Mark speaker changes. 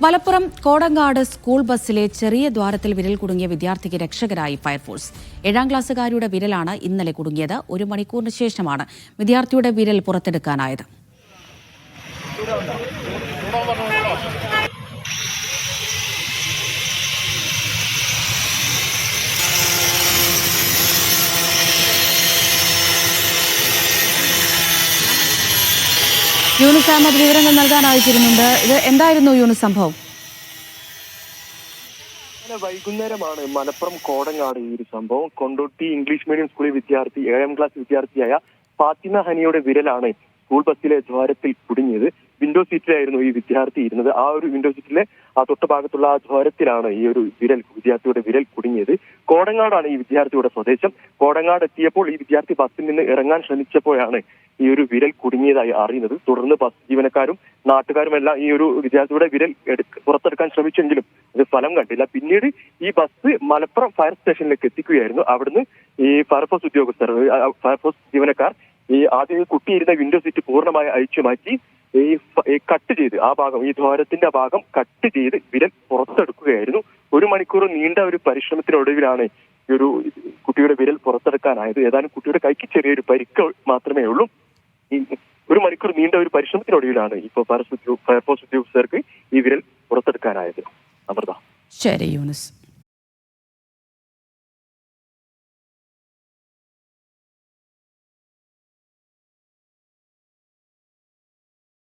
Speaker 1: Malappuram Kodangad school ബസ്സിലെ ചെറിയ ദ്വാരത്തിൽ വിരൽ കുടുങ്ങിയ വിദ്യാർത്ഥിക്ക് രക്ഷകരായി ഫയർഫോഴ്സ്. 7ാം ക്ലാസ്സുകാരിയുടെ വിരലാണ് ഇന്നലെ കുടുങ്ങിയത്. 1 മണിക്കൂറിന് ശേഷമാണ് വിദ്യാർത്ഥിയുടെ വിരൽ പുറത്തെടുക്കാനായത്. യൂനുസ് അഹമ്മദ് വിവരങ്ങൾ നൽകാൻ അയച്ചിരുന്നുണ്ട്. ഇത് എന്തായിരുന്നു യൂനുസ് സംഭവം?
Speaker 2: വൈകുന്നേരമാണ് മലപ്പുറം കോടങ്ങാട് ഈ ഒരു സംഭവം. കൊണ്ടോട്ടി ഇംഗ്ലീഷ് മീഡിയം സ്കൂളിൽ 7ാം ക്ലാസ് വിദ്യാർത്ഥിയായ ഫാത്തിമ ഹനിയുടെ വിരലാണ് സ്കൂൾ ബസ്സിലെ ദ്വാരത്തിൽ കുടുങ്ങിയത്. വിൻഡോ സീറ്റിലായിരുന്നു ഈ വിദ്യാർത്ഥി ഇരുന്നത്. ആ ഒരു വിൻഡോ സീറ്റിലെ തൊട്ട് ഭാഗത്തുള്ള ആ ദ്വാരത്തിലാണ് ഈ ഒരു വിദ്യാർത്ഥിയുടെ വിരൽ കുടുങ്ങിയത്. കോടങ്ങാടാണ് ഈ വിദ്യാർത്ഥിയുടെ സ്വദേശം. കോടങ്ങാട് എത്തിയപ്പോൾ ഈ വിദ്യാർത്ഥി ബസ്സിൽ നിന്ന് ഇറങ്ങാൻ ശ്രമിച്ചപ്പോഴാണ് ഈ ഒരു വിരൽ കുടുങ്ങിയതായി അറിയുന്നത്. തുടർന്ന് ബസ് ജീവനക്കാരും നാട്ടുകാരുമെല്ലാം ഈ ഒരു വിദ്യാർത്ഥിയുടെ വിരൽ പുറത്തെടുക്കാൻ ശ്രമിച്ചെങ്കിലും അത് ഫലം കണ്ടില്ല. പിന്നീട് ഈ ബസ് മലപ്പുറം ഫയർ സ്റ്റേഷനിലേക്ക് എത്തിക്കുകയായിരുന്നു. അവിടുന്ന് ഈ ഫയർഫോഴ്സ് ജീവനക്കാർ ആദ്യം കുട്ടിയിരുന്ന വിൻഡോ സീറ്റ് പൂർണ്ണമായി അഴിച്ചു മാറ്റി കട്ട് ചെയ്ത് ആ ഭാഗം, ഈ ദ്വാരത്തിന്റെ ഭാഗം കട്ട് ചെയ്ത് വിരൽ പുറത്തെടുക്കുകയായിരുന്നു. 1 മണിക്കൂർ നീണ്ട ഒരു പരിശ്രമത്തിനൊടുവിലാണ് ഈ ഒരു കുട്ടിയുടെ വിരൽ പുറത്തെടുക്കാനായത്. ഏതാനും കുട്ടിയുടെ കൈക്ക് ചെറിയൊരു പരിക്ക് മാത്രമേ ഉള്ളൂ. ഈ 1 മണിക്കൂർ നീണ്ട ഒരു പരിശ്രമത്തിനൊടുവിലാണ് ഇപ്പോൾ ഫയർഫോഴ്സ് ഉദ്യോഗസ്ഥർക്ക് ഈ വിരൽ പുറത്തെടുക്കാനായത്. അമൃത.
Speaker 1: ശരി യൂനുസ്.